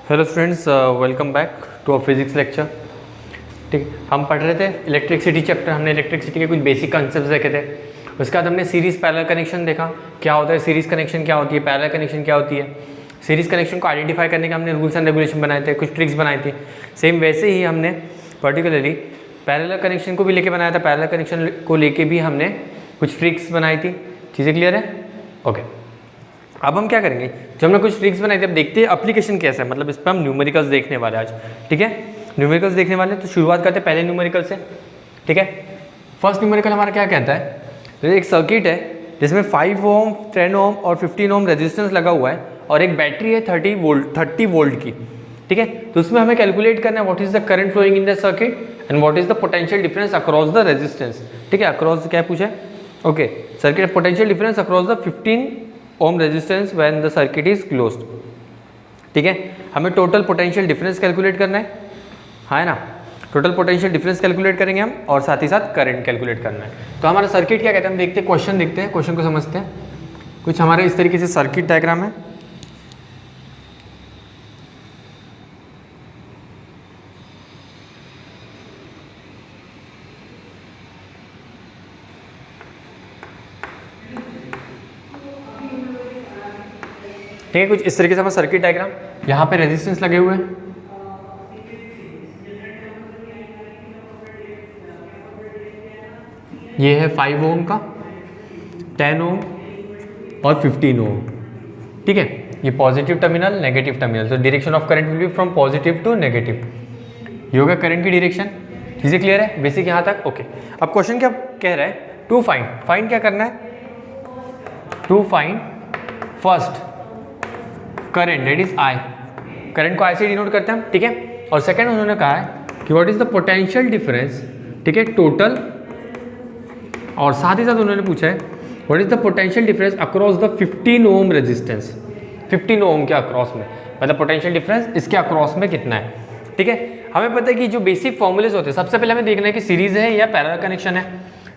Hello students, welcome back to a physics lecture. ठीक, हम पढ़ रहे थे इलेक्ट्रिसिटी चैप्टर। हमने इलेक्ट्रिसिटी के कुछ बेसिक कंसेप्ट देखे थे। उसके बाद हमने सीरीज़ पैरेलल कनेक्शन देखा, क्या होता है सीरीज़ कनेक्शन, क्या होती है पैरेलल कनेक्शन, क्या होती है। सीरीज़ कनेक्शन को आइडेंटिफाई करने के हमने रूल्स एंड रेगुलेशन बनाए थे, कुछ ट्रिक्स बनाई थी। सेम वैसे ही हमने पर्टिकुलरली पैरेलल कनेक्शन को भी लेके बनाया था। पैरेलल कनेक्शन को लेके भी हमने कुछ ट्रिक्स बनाई थी। चीज़ें क्लियर है? ओके। अब हम क्या करेंगे, जब हमने कुछ ट्रिक्स बनाई थी, अब देखते हैं एप्लीकेशन कैसा है। मतलब इस पर हम न्यूमेरिकल्स देखने वाले आज। ठीक है, न्यूमेरिकल्स देखने वाले। तो शुरुआत करते हैं पहले न्यूमेरिकल से। ठीक है, फर्स्ट न्यूमेरिकल हमारा क्या कहता है, तो एक सर्किट है जिसमें 5 ओम, 10 ओम और 15 ओम रेजिस्टेंस लगा हुआ है और एक बैटरी है 30 वोल्ट की। ठीक है, तो उसमें हमें कैलकुलेट करना है what is the current flowing in the circuit and what is the potential difference across the resistance. ठीक है, अक्रॉस क्या पूछा है? Okay, circuit potential difference across the 15 ohm resistance when the circuit is closed. ठीक है, हमें total potential difference calculate करना है ना। टोटल पोटेंशियल डिफरेंस कैलकुलेट करेंगे हम और साथ ही साथ करंट कैलकुलेट करना है। तो हमारा सर्किट क्या कहते हैं, हम देखते हैं, क्वेश्चन देखते हैं, क्वेश्चन को समझते हैं। कुछ हमारे इस तरीके से सर्किट डायग्राम है। ठीक है, कुछ इस तरीके से हमारा सर्किट डायग्राम। यहाँ पे रेजिस्टेंस लगे हुए हैं। ये है 5 ओम का, 10 ओम और 15 ओम। ठीक है, ये पॉजिटिव टर्मिनल, नेगेटिव टर्मिनल। तो direction of current will be from positive to negative. ये होगा करंट की डायरेक्शन। चीज़ें क्लियर है बेसिक यहाँ तक? ओके। अब क्वेश्चन क्या कह रहा है, टू फाइंड क्या करना है, to find first current that is I. Current को आई से डिनोट करते हैं हम। ठीक है, और सेकंड उन्होंने कहा है कि what is the potential difference. ठीक है, टोटल, और साथ ही साथ उन्होंने पूछा है what is the potential difference across the 15 ohm resistance. 15 ओम के अक्रॉस में, मतलब पोटेंशियल डिफरेंस इसके अक्रॉस में कितना है। ठीक है, हमें पता है कि जो बेसिक फॉर्मूलेज होते हैं, सबसे पहले हमें देखना है कि सीरीज है या पैरेलल कनेक्शन है।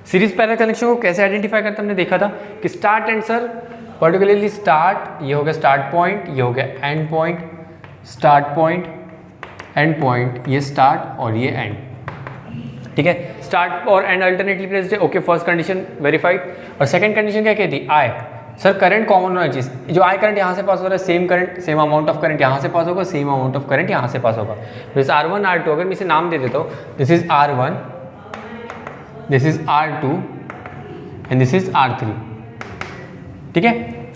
सीरीज पैरेलल कनेक्शन को कैसे आइडेंटिफाई करते हैं, हमने देखा था कि start and sir, particularly start, ये हो गया स्टार्ट पॉइंट, ये हो गया and point, start point, and point, ये स्टार्ट और ये एंड। ठीक है, स्टार्ट और एंड अल्टरनेटली प्लेस्ड है। Okay, first condition verified. और सेकंड कंडीशन क्या कहती, आई। सर करंट कॉमन होना चाहिए। जो आई करंट यहाँ से पास हो रहा है, same current, same amount of current यहाँ से पास होगा, सेम अमाउंट ऑफ करंट यहाँ से पास होगा। जैसे R1 R2, अगर मैं इसे नाम दे देता हूँ, this is R1, this is R2 and this is R3। ठीक है,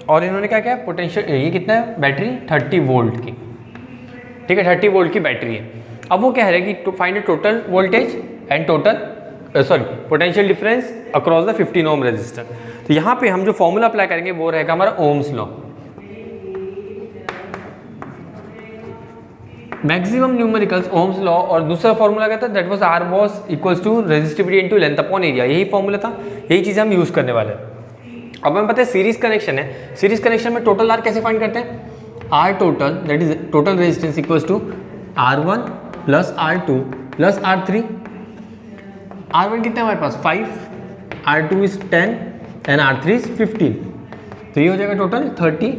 और इन्होंने क्या किया, पोटेंशियल, ये कितना है, बैटरी 30 वोल्ट की। ठीक है, 30 वोल्ट की बैटरी है। अब वो कह रहे हैं कि find the total voltage and total potential difference across the 15 ohm resistor. तो यहाँ पे हम जो फॉर्मूला अप्लाई करेंगे वो रहेगा हमारा Ohm's law. Maximum numericals Ohm's law, और दूसरा फॉर्मूला क्या था, that was R was equals to resistivity into length upon area. यही फॉर्मूला था, यही चीज़ हम यूज करने वाले हैं। अब हमें पता है सीरीज कनेक्शन है। सीरीज कनेक्शन में टोटल आर कैसे फाइंड करते हैं, R total that is total resistance equals to R1 plus R2 plus R3। R1 कितना है हमारे पास 5, R2 is 10 and R3 is 15। तो ये हो जाएगा टोटल 30।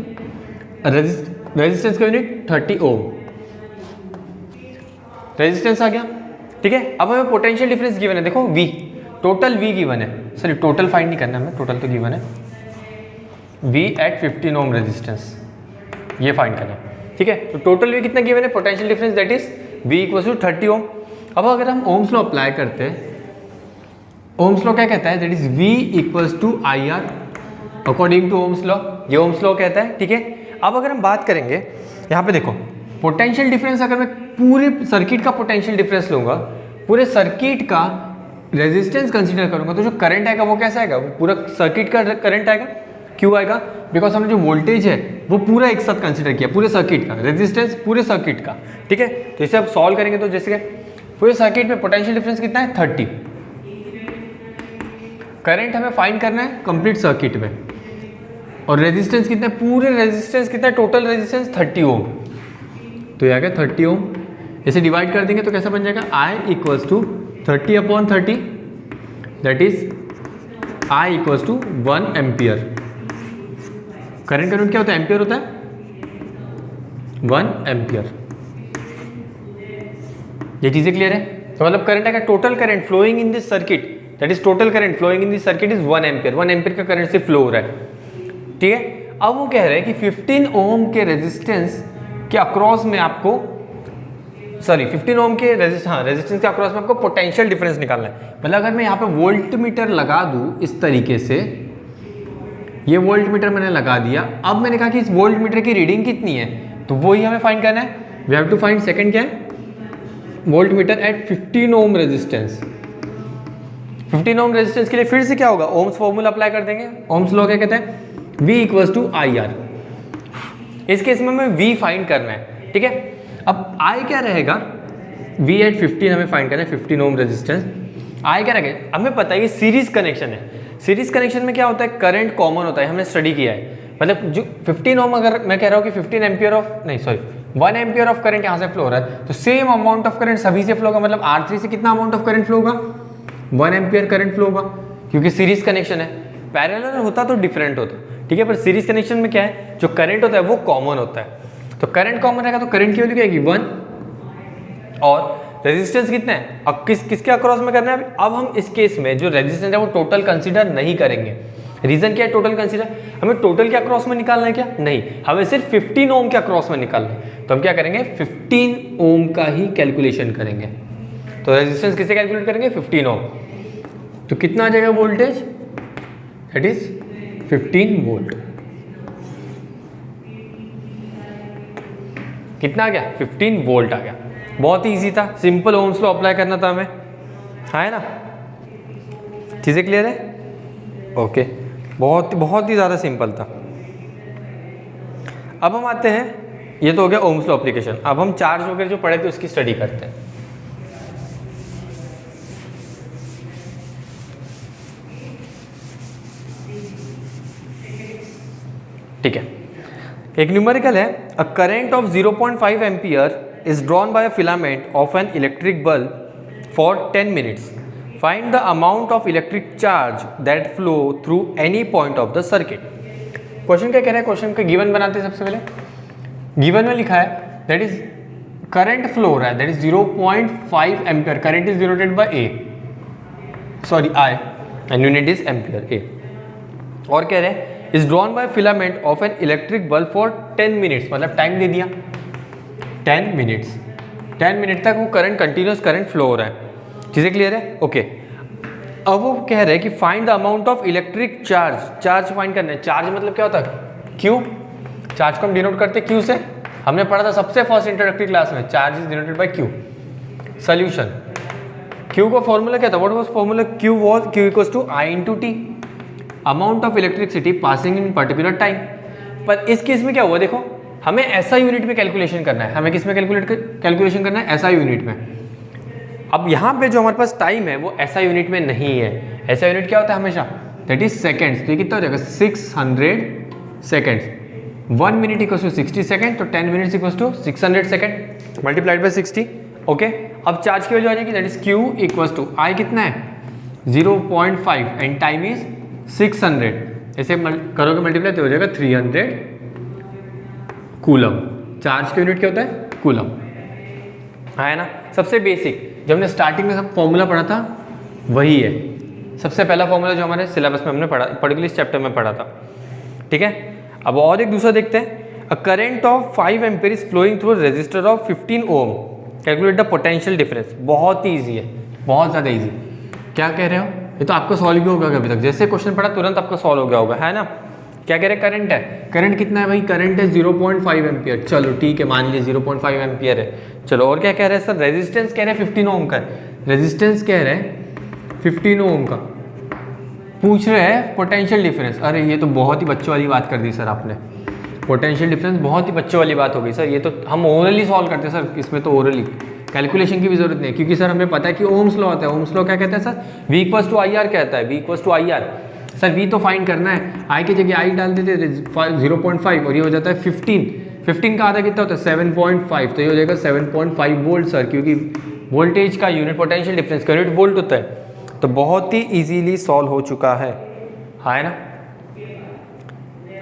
रेजिस्टेंस का यूनिट 30 ओम, रेजिस्टेंस आ गया। ठीक है, अब हमें पोटेंशियल डिफरेंस गिवन है, देखो V, टोटल V गिवन है। सॉरी, टोटल फाइंड नहीं करना हमें, टोटल तो गिवन है। V एट 15 ओम रेजिस्टेंस, ये फाइंड करना है। ठीक है, तो टोटल V कितना गिवन है, potential difference that is V equals to 30 ohm. अब अगर हम ओम्स लॉ अप्लाई करते हैं, ओम्स लॉ क्या कहता है, that is V equals to IR according to Ohm's law. ये ओम्स लॉ कहता है। ठीक है, अब अगर हम बात करेंगे, यहाँ पे देखो पोटेंशियल डिफरेंस, अगर मैं पूरे सर्किट का पोटेंशियल डिफरेंस लूंगा, पूरे सर्किट का रेजिस्टेंस कंसीडर करूंगा, तो जो करंट आएगा वो कैसा आएगा, वो पूरा सर्किट का करंट आएगा। क्यों आएगा, बिकॉज हमने जो वोल्टेज है वो पूरा एक साथ कंसीडर किया, पूरे सर्किट का रेजिस्टेंस, पूरे सर्किट का। ठीक है, तो इसे अब सॉल्व करेंगे तो जैसे पूरे सर्किट में पोटेंशियल डिफरेंस कितना है 30। करंट हमें फाइंड करना है कंप्लीट सर्किट में, और रेजिस्टेंस कितना है, पूरे रेजिस्टेंस कितना है, टोटल रेजिस्टेंस 30 ओम। तो ये आ गया 30 ओम। इसे डिवाइड कर देंगे तो कैसा बन जाएगा, I equals to 30 upon 30, that is I equals to 1 ampere. करंट क्या होता है, एम्पियर होता है, 1 एम्पियर। ये चीज़ें क्लियर है? तो मतलब करंट आएगा, total current flowing in this circuit, that is total current flowing in this circuit is 1 ampere. 1 ampere का करंट से फ्लो हो रहा है, ठीक है। अब वो कह रहे हैं कि 15 ओम के रेजिस्टेंस के अक्रॉस में आपको, सॉरी 15 ओम के रेजिस्टेंस के अक्रॉस में आपको पोटेंशियल डिफरेंस निकालना है। मतलब अगर मैं यहाँ पे वोल्ट मीटर लगा दूँ इस तरीके से, ये वोल्ट मीटर मैंने लगा दिया, अब मैंने कहा कि इस वोल्ट मीटर की रीडिंग कितनी है, तो वो ही हमें फाइंड करना है। We have to find second क्या है, voltmeter at 15 ohm resistance. 15 ohm resistance के लिए फिर से क्या होगा, ओम्स फॉर्मूला अप्लाई कर देंगे। ओम्स लॉ क्या कहते हैं, V equals to I R. इस केस में हमें V फाइंड करना है, ठीक है। अब I क्या रहेगा, V एट 15 हमें फाइंड करना है, 15 ओम रेजिस्टेंस। I क्या रहेगा, हमें पता है कि सीरीज कनेक्शन है। सीरीज कनेक्शन में क्या होता है, करंट कॉमन होता है, हमने स्टडी किया है। मतलब जो 15 ओम, अगर मैं कह रहा हूँ कि 15 एम्पियर ऑफ, नहीं सॉरी 1 एम्पियर ऑफ करंट यहाँ से फ्लो हो रहा है, तो सेम अमाउंट ऑफ करंट सभी से फ्लो होगा। मतलब R3 से कितना अमाउंट ऑफ करंट फ्लो होगा, 1 एम्पियर करंट फ्लो होगा, क्योंकि सीरीज कनेक्शन है। पैरेलल होता तो डिफरेंट होता, ठीक है। पर सीरीज कनेक्शन में क्या है, जो करंट होता है वो कॉमन होता है। तो करंट कॉमन रहेगा तो करंट की वैल्यू क्या आएगी, 1, और रेजिस्टेंस कितना है, अब किसके अक्रॉस में करना है। अब हम इस केस में जो रेजिस्टेंस है वो टोटल कंसीडर नहीं करेंगे। रीजन क्या है, टोटल कंसीडर, हमें टोटल के अक्रॉस में निकालना है क्या, नहीं, हमें सिर्फ 15 ओम के अक्रॉस में निकालना है। तो हम क्या करेंगे, 15 ओम का ही कैलकुलेशन करेंगे। तो रेजिस्टेंस किसे कैलकुलेट करेंगे, 15 ओम। तो कितना आ जाएगा वोल्टेज, दैट इज 15 वोल्ट। कितना आ गया, 15 वोल्ट आ गया। बहुत ही ईजी था, सिंपल ओम्स लॉ अप्लाई करना था हमें, है ना। चीज़ें क्लियर है, ओके। बहुत ही ज़्यादा सिंपल था। अब हम आते हैं, ये तो हो गया ओम्स लॉ एप्लीकेशन। अब हम चार्ज वगैरह जो पढ़े थे उसकी स्टडी करते हैं। ठीक है, एक न्यूमेरिकल है, अ current of 0.5 ampere is drawn bye a filament of an electric bulb for 10 minutes. Find the amount of electric charge that flow through any point of the circuit. Question क्या कह रहा है, क्वेश्चन का given बनाते हैं। सबसे पहले given में लिखा है दैट इज करंट फ्लो हो रहा है, that is 0.5 ampere, current is denoted by A, sorry I, and unit is ampere A. और कह रहे हैं is drawn by filament of an electric bulb for 10 minutes, मतलब टाइम दे दिया 10 मिनट्स। 10 मिनट तक वो करंट, कंटिन्यूस करंट फ्लो हो रहा है। चीज़ें क्लियर है, ओके। अब वो कह रहे हैं कि find the amount of electric charge. Charge find करना है। चार्ज मतलब क्या होता है, क्यू। चार्ज को हम डिनोट करते हैं क्यू से, हमने पढ़ा था सबसे फर्स्ट इंट्रोडक्टरी क्लास में, charge is denoted by Q. Solution, Q का फॉर्मूला क्या था, what was formula, Q was Q equals to I into T, amount of electricity passing in particular time. पर इस केस में क्या हुआ, देखो हमें ऐसा यूनिट में कैलकुलेशन करना है। हमें किस में कैलकुलेशन करना है, ऐसा यूनिट में। अब यहाँ पे जो हमारे पास टाइम है वो ऐसा यूनिट में नहीं है। ऐसा यूनिट क्या होता है हमेशा, दैट इज सेकेंड्स। तो ये कितना हो जाएगा, 600 seconds. 1 minute equals to 60 second, तो 10 minutes equals to 600 second multiplied by 60, okay. अब चार्ज की वैल्यू आ जाएगी, that is Q equals to I कितना है 0.5 एंड टाइम इज 600। ऐसे करोगे मल्टीप्लाई तो हो जाएगा 300 कूलम। चार्ज का यूनिट क्या होता है, कूलम, है ना। सबसे बेसिक जब हमने स्टार्टिंग में सब फॉर्मूला पढ़ा था वही है, सबसे पहला फॉर्मूला जो हमारे सिलेबस में हमने पढ़ा, पर्टिकुलर इस चैप्टर में पढ़ा था, ठीक है। अब और एक दूसरा देखते हैं, a current of 5 ampere is flowing through resistor of 15 ohm, calculate the potential difference. बहुत ही ईजी है, बहुत ज़्यादा ईजी। क्या कह रहे हो, ये तो आपको सॉल्व भी होगा अभी तक, जैसे क्वेश्चन पढ़ा तुरंत आपका सॉल्व हो गया होगा, है ना। क्या कह रहे हैं, करंट है, करंट कितना है भाई, करंट है 0.5 एम्पियर। चलो ठीक है, मान लीजिए 0.5 एम्पियर है। चलो और क्या कह रहे हैं सर, रेजिस्टेंस कह रहे हैं 15 ओम का है, रेजिस्टेंस कह रहे हैं 15 ओम का। पूछ रहे हैं पोटेंशियल डिफरेंस। अरे ये तो बहुत ही बच्चों वाली बात कर दी सर आपने, पोटेंशियल डिफरेंस बहुत ही बच्चों वाली बात हो गई सर। ये तो हम ओरली सॉल्व करते हैं सर, इसमें तो ओरली कैलकुलेशन की भी जरूरत नहीं है, क्योंकि सर हमें पता है कि ओम्स लॉ होता है। ओम्स लॉ क्या कहता है sir, V equals to I R कहता है, V equals to I R. Sir V तो फाइंड करना है, I की जगह I डाल देते 0.5 और ये हो जाता है 15। 15 का आधा कितना होता है 7.5, तो ये हो जाएगा 7.5 वोल्ट सर, क्योंकि वोल्टेज का यूनिट पोटेंशियल डिफरेंस का यूनिट वोल्ट होता है। तो बहुत ही इजीली सॉल्व हो चुका है ना,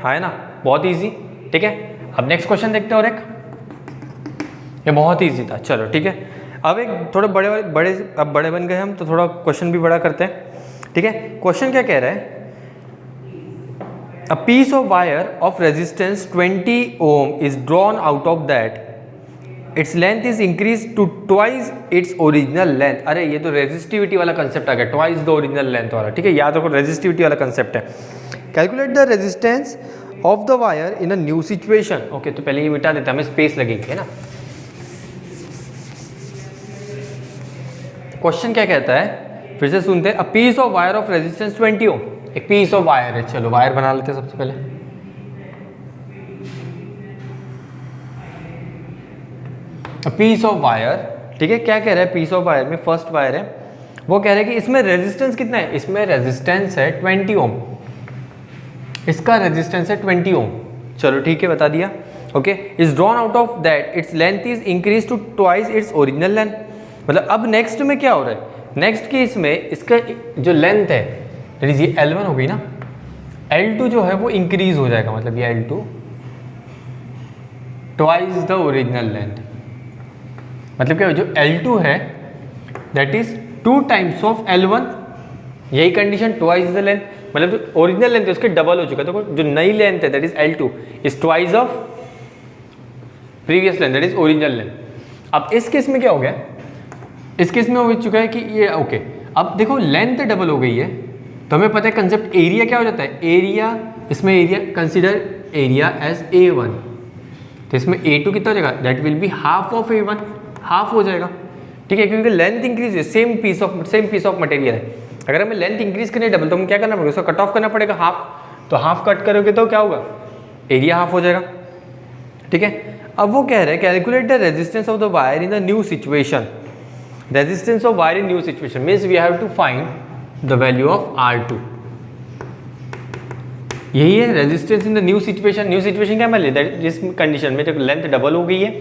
है ना, बहुत ईजी, ठीक है। अब नेक्स्ट क्वेश्चन देखते हैं और एक, ये बहुत ईजी था। चलो ठीक है, अब एक थोड़े बड़े अब बड़े बन गए हम, तो थोड़ा क्वेश्चन भी बड़ा करते हैं, ठीक है। क्वेश्चन क्या कह रहा है, a piece of wire of resistance 20 ohm is drawn out of that, its length is increase to twice its original length. अरे ये तो रेजिस्टिविटी वाला कंसेप्ट आ गया, ट्वाइस द ओरिजिनल लेंथ वाला, ठीक है, याद रखो रेजिस्टिविटी वाला कंसेप्ट है। Calculate the resistance of the wire in a new situation. Okay, तो पहले ये मिटा देते हैं, हमें स्पेस लगेगी, है ना। क्वेश्चन क्या कहता है, फिर से सुनते हैं। A piece of wire of resistance 20 ohm, एक पीस ऑफ वायर है, चलो वायर बना लेते हैं सबसे पहले। अ पीस ऑफ वायर, ठीक है, क्या कह रहा है, पीस ऑफ वायर में फर्स्ट वायर है, वो कह रहा है कि इसमें रेजिस्टेंस कितना है, इसमें रेजिस्टेंस है 20 ओम, इसका रेजिस्टेंस है 20 ओम, चलो ठीक है, बता दिया। Okay, is drawn out of that its length is increase to twice its original length. मतलब अब नेक्स्ट में क्या हो रहा है, नेक्स्ट केस में इसका जो लेंथ है, दैट इज ये L1 हो गई ना, L2 जो है वो इंक्रीज हो जाएगा, मतलब ये L2 twice the original length. मतलब क्या, जो L2 है that is 2 times of L1, यही कंडीशन, ट्वाइस द लेंथ, मतलब जो ओरिजिनल लेंथ है उसके डबल हो चुका है। तो जो नई लेंथ है that is L2 is twice of previous length that is original length. अब इस केस में क्या हो गया, इस केस में हो चुका है कि ये ओके, अब देखो लेंथ डबल हो गई है, तो हमें पता है कंसेप्ट एरिया क्या हो जाता है, एरिया, इसमें area consider area as A1, तो इसमें A2 कितना हो जाएगा, that will be half of A1, half हो जाएगा, ठीक है, क्योंकि लेंथ इंक्रीज है, सेम पीस ऑफ मटेरियल है। अगर हमें लेंथ इंक्रीज करनी है डबल, तो हमें क्या करना पड़ेगा, उसको कट ऑफ करना पड़ेगा हाफ, तो हाफ कट करोगे तो क्या होगा, एरिया हाफ हो जाएगा, ठीक है। अब वो कह रहे हैं calculate the resistance of the wire in the new situation. Resistance of wire in new situation means we have to find the value of R2। यही है resistance in the new situation. New situation क्या मान लेते हैं, जिस condition में जब length double हो गई है,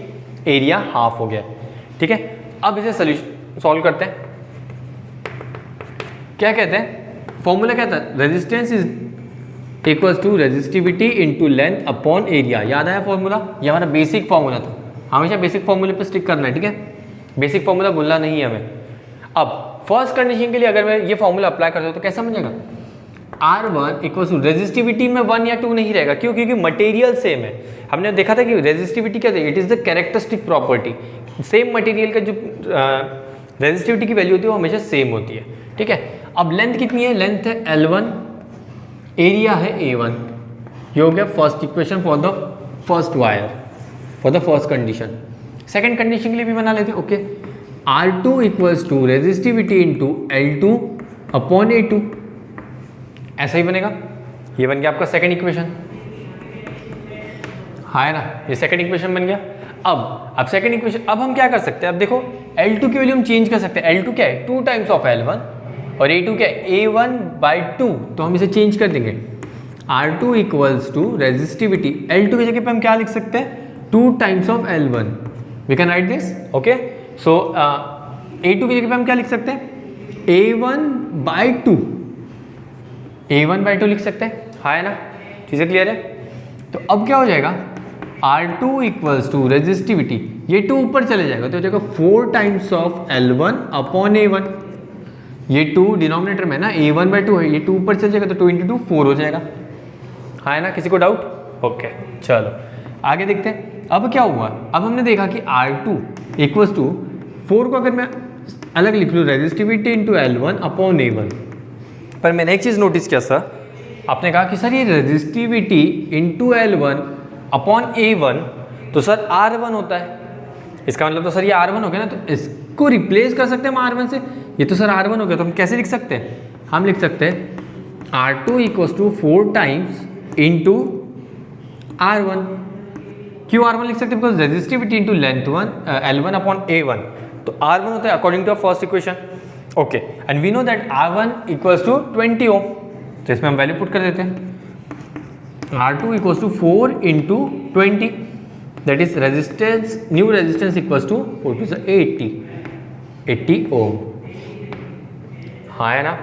एरिया हाफ हो गया, ठीक है। अब इसे सोल्यूशन सॉल्व करते हैं। क्या कहते हैं, फॉर्मूला क्या था, resistance is equals to resistivity into length upon area. याद आया फॉर्मूला, ये हमारा बेसिक फॉर्मूला था, हमेशा बेसिक फॉर्मूले पे स्टिक करना है, ठीक है, बेसिक फॉर्मूला भूलना नहीं है हमें। अब फर्स्ट कंडीशन के लिए अगर मैं ये फॉर्मूला अप्लाई करता हूँ तो कैसा बनेगा, R1 इक्वल्स टू रेजिस्टिविटी में 1 या 2 नहीं रहेगा, क्यों, क्योंकि मटेरियल सेम है। हमने देखा था कि रेजिस्टिविटी क्या है, it is the characteristic property, same material का जो रेजिस्टिविटी की वैल्यू होती है वो हमेशा सेम होती है, ठीक है। अब लेंथ कितनी है, लेंथ है L1, एरिया है A1, ये हो गया first equation for the first wire, for the first condition. Second condition के लिए भी बना लेते हैं, okay, R2 equals to resistivity into L2 upon A2, ऐसा ही बनेगा, ये बन गया आपका सेकेंड इक्वेशन, हाँ है ना, ये सेकेंड इक्वेशन बन गया। अब सेकेंड इक्वेशन, अब हम क्या कर सकते हैं, अब देखो L2 की वैल्यू हम चेंज कर सकते हैं, L2 क्या है, 2 टाइम्स ऑफ L1, और A2 क्या है, A1/2, तो हम इसे चेंज कर देंगे, R2 equals to resistivity, L2 की जगह पे हम क्या लिख सकते हैं, 2 times of L1, we can write this, okay. So A2 की जगह पे हम क्या लिख सकते हैं, A1/2, A1/2 लिख सकते हैं, हाँ है ना, चीज़ें क्लियर है। तो अब क्या हो जाएगा, R2 इक्वल्स टू रेजिस्टिविटी, ये 2 ऊपर चले जाएगा तो हो जाएगा 4 times of L1 upon A1, ये 2 डिनोमिनेटर में ना, A1/2 है, ये 2 ऊपर चल जाएगा तो 2 × 2 4 हो जाएगा, हाँ है ना, किसी को डाउट, ओके, चलो आगे देखते हैं। अब क्या हुआ, अब हमने देखा कि R2 इक्वल्स टू 4 को अगर मैं अलग लिख लूँ, resistivity into L1 upon A1, पर मैंने एक चीज़ नोटिस किया सर, आपने कहा कि सर ये resistivity into L1 upon A1 तो सर R1 होता है, इसका मतलब तो सर ये R1 हो गया ना, तो इसको रिप्लेस कर सकते हैं हम R1 से, ये तो सर R1 हो गया, तो हम कैसे लिख सकते हैं, हम लिख सकते हैं R2 equals to 4 times into R1। क्यों R1 लिख सकते हैं, because resistivity into length L1 upon A1, तो R1 होता है according to first equation, okay, and we know that R1 equals to 20 ohm, तो इसमें हम वैल्यू पुट कर देते हैं, R2 equals to 4 into 20, that is resistance, new resistance equals to 4 to 80 ohm, हाँ है ना,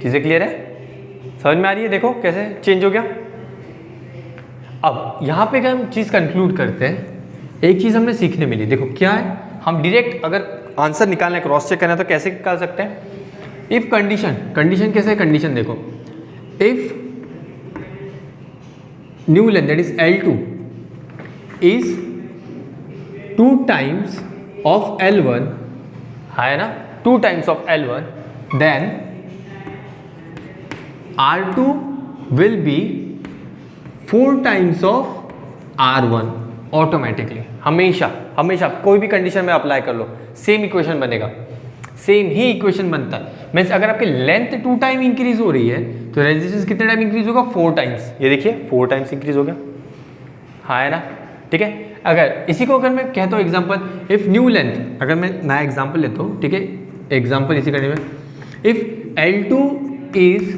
चीज़ें क्लियर है, समझ में आ रही है, देखो कैसे चेंज हो गया। अब यहाँ पे क्या हम चीज़ कंक्लूड करते हैं, एक चीज़ हमने सीखने मिली, देखो क्या है, हम डायरेक्ट अगर आंसर निकालना है, क्रॉस चेक करना है तो कैसे निकाल सकते हैं? इफ कंडीशन कैसे है? कंडीशन देखो, if new length that is L2 is 2 times of L1, है ना, 2 times of L1, then R2 will be 4 times of R1 automatically. हमेशा कोई भी कंडीशन में अप्लाई कर लो, सेम इक्वेशन बनेगा, सेम ही इक्वेशन बनता है। मीन्स अगर आपकी लेंथ 2 टाइम इंक्रीज हो रही है तो रेजिस्टेंस कितने टाइम इंक्रीज होगा? 4 टाइम्स। ये देखिए 4 टाइम्स इंक्रीज हो गया, हाँ है ना, ठीक है। अगर इसी को अगर मैं कहता हूँ एग्जांपल, इफ न्यू लेंथ, अगर मैं नया एग्जांपल लेता हूँ, ठीक है, एग्जांपल इसी करने में, if L2 is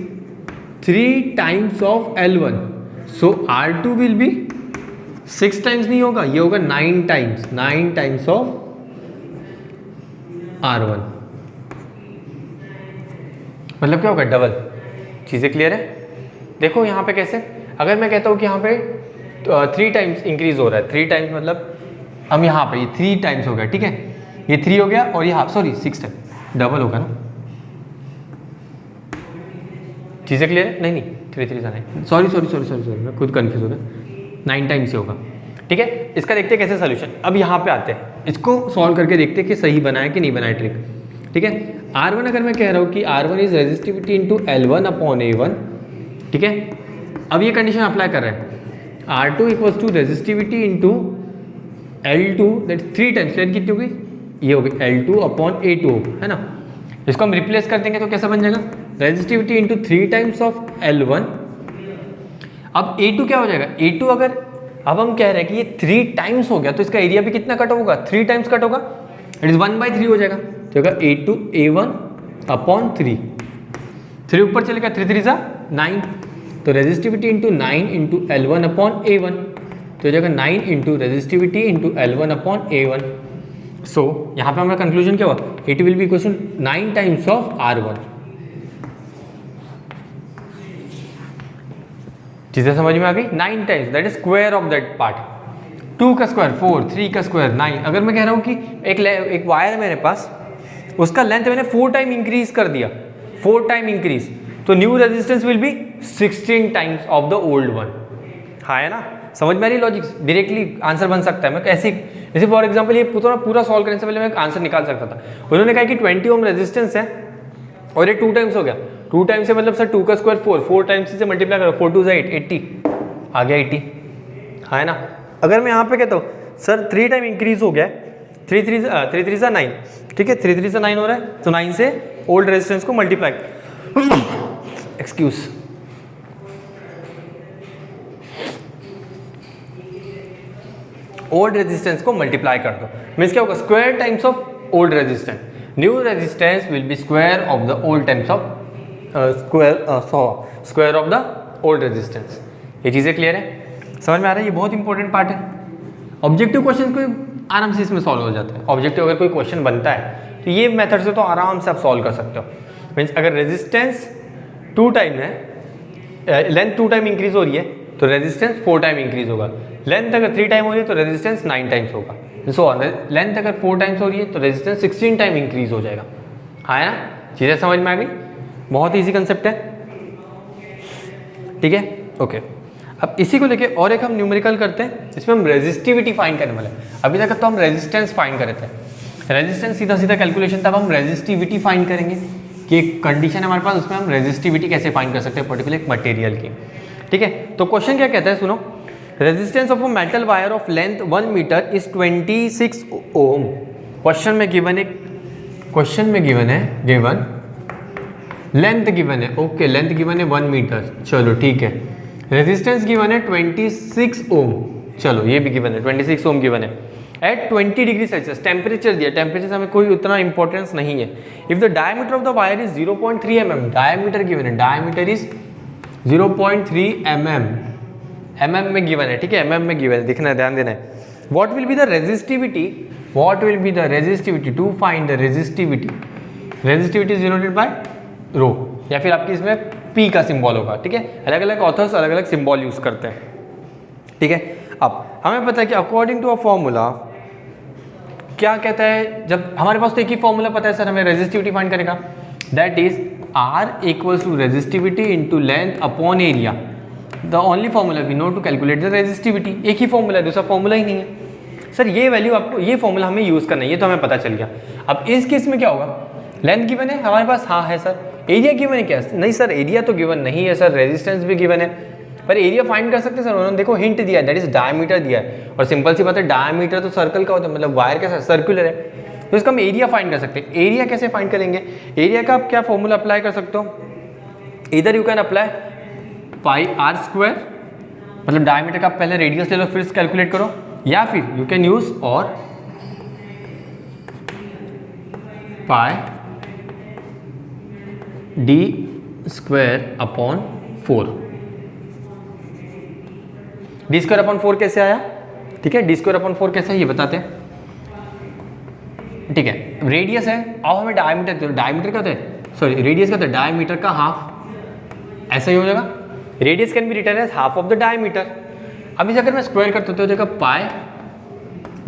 3 times of L1 so R2 will be 6 times नहीं होगा, ये होगा 9 टाइम्स ऑफ R1। मतलब क्या होगा? डबल। चीज़ें क्लियर है? देखो यहाँ पे कैसे, अगर मैं कहता हूँ कि यहाँ पे 3 टाइम्स इंक्रीज हो रहा है, 3 टाइम्स मतलब हम यहाँ पे ये 3 टाइम्स हो गया, ठीक है, ये 3 हो गया और यहाँ सॉरी 6 टाइम डबल होगा ना। चीज़ें क्लियर है? नहीं 3 9 सॉरी मैं खुद कंफ्यूज हो गया, 9 टाइम्स ही होगा, ठीक है। इसका देखते हैं कैसे सोल्यूशन। अब यहाँ पे आते हैं, इसको सॉल्व करके देखते हैं कि सही बना है कि नहीं बना है ट्रिक, ठीक है। R1 अगर मैं कह रहा हूँ कि R1 is resistivity into L1 upon A1, ठीक है। अब ये कंडीशन अप्लाई कर रहे हैं, R2 equals to resistivity into L2 that 3 times, लेकिन कितनी होगी? ये होगी L2 अपॉन A2, है ना। इसको हम रिप्लेस कर देंगे तो कैसा बन जाएगा? Resistivity into 3 times of L1। अब A2 क्या हो जाएगा? A2 अगर अब हम कह रहे हैं कि ये 3 टाइम्स हो गया तो इसका एरिया भी कितना कट होगा? 3 टाइम्स कट होगा, इट इज 1/3 हो जाएगा, तो होगा A2 A1 अपॉन 3 ऊपर चलेगा, 3 3 9, तो resistivity into 9 into L1 upon A1, तो हो जाएगा 9 into resistivity into L1 upon A1। So यहाँ पे हमारा कंक्लूजन क्या हुआ? A2 will be equal to 9 times of R1। चीज़ें समझ में आ गई? 9 times that is square of that part, 2 का स्क्वायर 4, 3 का स्क्वायर 9। अगर मैं कह रहा हूँ कि एक वायर है मेरे पास, उसका लेंथ मैंने 4 टाइम इंक्रीज कर दिया, 4 टाइम इंक्रीज, तो new resistance will be 16 times of the old one, हाँ है ना। समझ में आ रही लॉजिक? डायरेक्टली आंसर बन सकता है। मैं ऐसे जैसे फॉर एग्जांपल ये पूरा सॉल्व करने से पहले मैं आंसर निकाल सकता था। उन्होंने कहा कि 20 ओम रेजिस्टेंस है और ये 2 टाइम्स हो गया, 2 टाइम्स से मतलब सर 2 का स्क्वायर 4 टाइम्स से मल्टीप्लाई करो, 4 2 8 80 आ गया 80, हाँ है ना। अगर मैं यहाँ पे कहता हूँ सर 3 टाइम इंक्रीज हो गया, 3 3 9, ठीक है, 3 3 9 हो रहा है, तो 9 से ओल्ड रेजिस्टेंस को मल्टीप्लाई एक्सक्यूज ओल्ड रेजिस्टेंस को मल्टीप्लाई कर दो, मीन्स क्या होगा? Square times of old resistance, new resistance will be square of the old times of square of the old resistance. ये चीज़ें क्लियर है? समझ में आ रहा है? ये बहुत इंपॉर्टेंट पार्ट है। ऑब्जेक्टिव क्वेश्चन को आराम से इसमें सॉल्व हो जाता है। ऑब्जेक्टिव अगर कोई क्वेश्चन बनता है तो ये मेथड से तो आराम से आप सॉल्व कर सकते हो। मीन्स अगर रेजिस्टेंस 2 टाइम है, लेंथ 2 टाइम इंक्रीज हो रही है तो रेजिस्टेंस 4 टाइम इंक्रीज होगा, लेंथ अगर 3 टाइम हो रही है तो रेजिस्टेंस 9 टाइम्स होगा, सो लेंथ अगर 4 टाइम्स हो रही है तो रेजिस्टेंस 16 टाइम इंक्रीज हो जाएगा, हाँ है ना। चीज़ें समझ में आ गई? बहुत ईजी कंसेप्ट है, ठीक है, ओके। अब इसी को लेके और एक हम न्यूमेरिकल करते हैं, इसमें हम रेजिस्टिविटी फाइंड करने वाले हैं। अभी तक तो हम रेजिस्टेंस फाइंड कर रहे थे, रेजिस्टेंस सीधा कैलकुलेशन, तब हम रेजिस्टिविटी फाइंड करेंगे कि एक कंडीशन है हमारे पास, उसमें हम रेजिस्टिविटी कैसे फाइंड कर सकते हैं पर्टिकुलर एक मटेरियल की, ठीक है। तो क्वेश्चन क्या कहता है, सुनो, resistance of a metal wire of length 1 metre is 26 ohm. Question में गिवन है, गिवन लेंथ गिवन है, ओके, लेंथ गिवन है 1 मीटर, चलो ठीक है। रेजिस्टेंस गिवन है 26 ओम, चलो ये भी गिवन है, 26 ओम गिवन है एट 20 डिग्री सेल्सियस। टेम्परेचर दिया, टेम्परेचर हमें कोई उतना इंपॉर्टेंस नहीं है। If the diameter of the wire is 0.3 mm, diameter given है, डायमीटर इज 0.3 mm, mm में गिवन है, ठीक है, mm में गिवन है, दिखना है, ध्यान देना है। What will be the resistivity, to find the resistivity, resistivity is denoted by rho, या फिर आपकी इसमें P का सिंबल होगा, ठीक है। अलग अलग ऑथर्स अलग अलग सिंबल यूज करते हैं, ठीक है। अब हमें पता है कि अकॉर्डिंग टू अ फॉर्मूला क्या कहता है, जब हमारे पास तो एक ही फॉर्मूला पता है सर हमें रेजिस्टिविटी फाइंड करेगा, that is R equals to resistivity into length upon area. The only formula we know to calculate the resistivity, एक ही फॉर्मूला है, दूसरा फॉर्मूला ही नहीं है सर। ये वैल्यू आपको, ये फॉर्मूला हमें यूज़ करना है, ये तो हमें पता चल गया। अब इस केस में क्या होगा, लेंथ गिवन है हमारे पास, हाँ है सर। एरिया गिवन है क्या, नहीं सर एरिया तो गिवन नहीं है सर, रेजिस्टेंस भी गिवन है, पर एरिया फाइंड कर सकते हैं सर। उन्होंने देखो हिंट दिया है, दैट इज डायमीटर दिया है, और सिंपल सी बात है डायमीटर तो सर्कल का होता है, मतलब वायर का सर्कुलर है, तो इसका हम एरिया फाइंड कर सकते हैं। एरिया कैसे फाइंड करेंगे, एरिया का आप क्या फॉर्मूला अप्लाई कर सकते हो, इधर you can apply pi R square, मतलब डायमीटर का पहले रेडियस ले लो फिर कैलकुलेट करो, या फिर यू कैन यूज और pi D square upon 4। D square upon 4 कैसे आया, ठीक है, डी स्क्वायर अपॉन 4 कैसे है ये बताते हैं, ठीक है। रेडियस है, अब हमें डायमीटर, डायमीटर क्या होता है, सॉरी रेडियस क्या होता है, डायमीटर का हाफ, ऐसा ही हो जाएगा। Radius can be written as half of the diameter. अब इसे अगर मैं स्क्वायर करता तो हो जाएगा पाई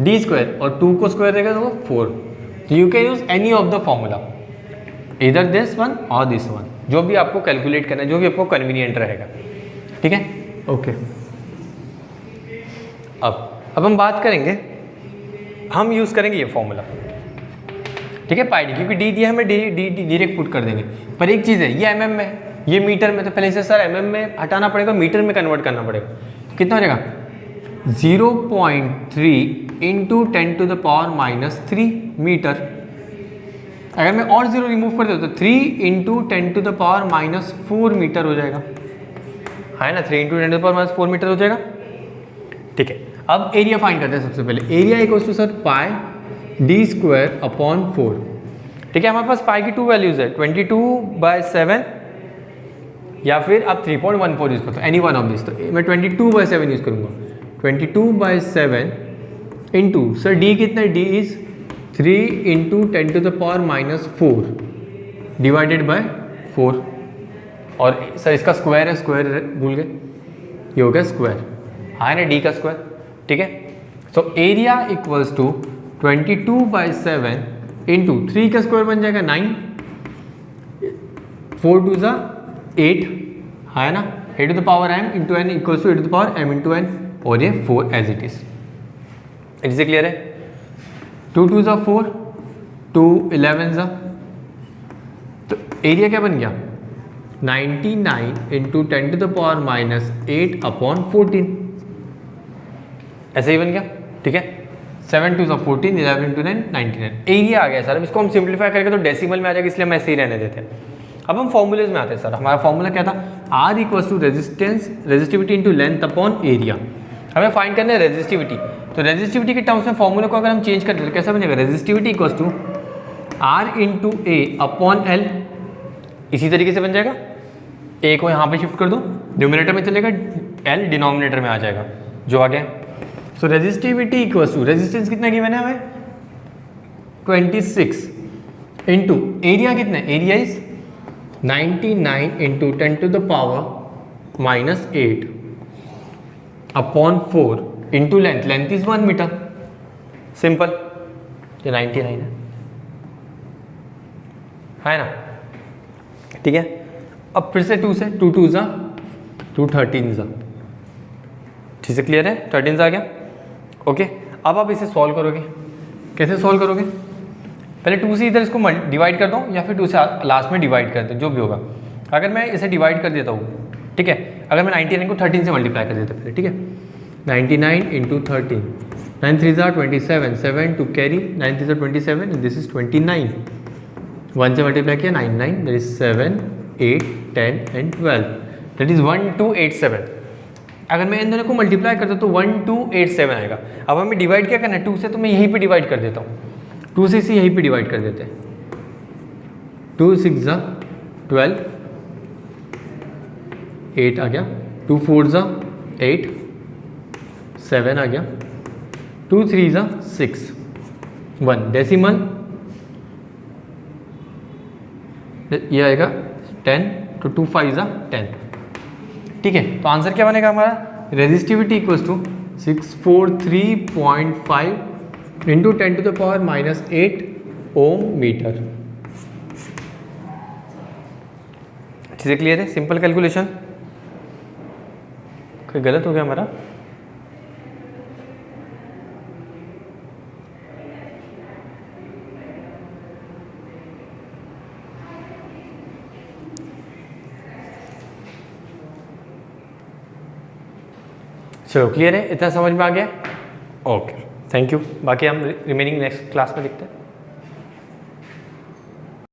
डी स्क्वायर, और 2 को स्क्वायर रहेगा तो 4। तो you can use any of the formula, इधर दिस वन और दिस वन, जो भी आपको कैलकुलेट करना है, जो भी आपको कन्वीनियंट रहेगा, ठीक है, ओके। अब हम बात करेंगे, हम यूज़ करेंगे ये फॉर्मूला, ठीक है, पाई डी, क्योंकि डी दिया हमें, डी डायरेक्ट पुट कर देंगे। पर एक चीज़ है, ये एमएम में, ये मीटर में, तो पहले से सर एमएम में हटाना पड़ेगा, मीटर में कन्वर्ट करना पड़ेगा। तो कितना हो जाएगा, 0.3 इंटू 10⁻³ मीटर। अगर मैं और 0 रिमूव कर देता तो 3 इंटू 10⁻⁴ मीटर हो जाएगा, है ना, 3 इंटू 10⁻⁴ मीटर हो जाएगा, ठीक है। अब एरिया फाइंड करते हैं सबसे पहले। Area equals to sir pi D square upon 4, ठीक है। हमारे पास पाई की 2 वैल्यूज है, 22/7 या फिर आप 3.14 यूज़ करते हो, एनी वन ऑफ दिस। तो मैं 22/7 यूज़ करूँगा, 22/7 इंटू सर डी कितना है, D is 3 into 10⁻⁴ divided by 4, और सर इसका स्क्वायर है, स्क्वायर भूल गए, ये हो गया स्क्वायर, हाँ ना, डी का स्क्वायर, ठीक है। So area equals to 22/7 into 3 का स्क्वायर बन जाएगा 9, 4 2 ज़ा 8, है ना, a⁻m into n equals to a⁻m into n, और ये 4 एज इट इज। इससे क्लियर है, 2 2 ज़ा 4, 2 11 ज़ा, तो एरिया क्या बन गया, 99 इंटू 10⁻⁸ अपॉन 14, ऐसे ही बन गया, ठीक है। 7 2 ज़ा 14, 11 इंटू 9 99, एरिया आ गया सर। अब इसको हम सिंप्लीफाई करेंगे तो डेसिमल में आ जाएगा, इसलिए हम ऐसे ही रहने देते हैं। अब हम फॉर्मूलेज में आते हैं सर। हमारा फॉर्मूला क्या था, R equals to resistivity into length upon area. हमें फाइंड करना है रेजिस्टिविटी, तो रेजिस्टिविटी के टर्म्स में फॉर्मूले को अगर हम चेंज करते हैं तो कैसा बनेगा, resistivity equals to R into A upon L, इसी तरीके से बन जाएगा। A को यहाँ पे शिफ्ट कर दो, न्यूमिनेटर में चलेगा, L डिनोमिनेटर में आ जाएगा, जो आ गया। So resistivity equals to, resistance कितना गिवन है हमें, 26 इंटू एरिया कितना है, area is 99 into 10⁻⁸ upon 4 into length, length is 1 metre, simple, ये 99 है ना, ठीक है। अब फिर से 2 से, 2 2 ज़ा 2 13 ज़ा, ठीक से क्लियर है, 13 ज़ा आ गया, ओके। अब आप इसे सॉल्व करोगे, कैसे सॉल्व करोगे, पहले 2 से इधर इसको डिवाइड कर दो, या फिर 2 से लास्ट में डिवाइड कर दो, जो भी होगा। अगर मैं इसे डिवाइड कर देता हूँ, ठीक है, अगर मैं 99 को 13 से मल्टीप्लाई कर देता पहले, ठीक है, 99 इंटू 13, 9 3 ज़ा 27, 7 टू कैरी, 9 3 ज़ा 27, दिस इज 29, 1 से मल्टीप्लाई किया 9 9, that is 7 8 10 and 12, that is 1287। अगर मैं इन दोनों को मल्टीप्लाई करता तो 1287 आएगा। अब हमें डिवाइड क्या करना है, 2 से, तो मैं यहीं पे डिवाइड कर देता हूँ, 2 से इसे यहीं पे डिवाइड कर देते हैं, 2 6 ज़ा 12, 8 आ गया, 2 4 ज़ा 8, 7 आ गया, 2 3 ज़ा 6, 1 डेसिमल, ये आएगा 10, तो 2 5 ज़ा 10, ठीक है। तो आंसर क्या बनेगा हमारा, resistivity equals to 643.5 into 10⁻⁻8 ohm metre. चीज़ें क्लियर है? Simple calculation. कोई गलत हो गया हमारा? चलो क्लियर है? इतना समझ में आ गया? Okay, thank you. बाकी हम रिमेनिंग नेक्स्ट क्लास में देखते हैं।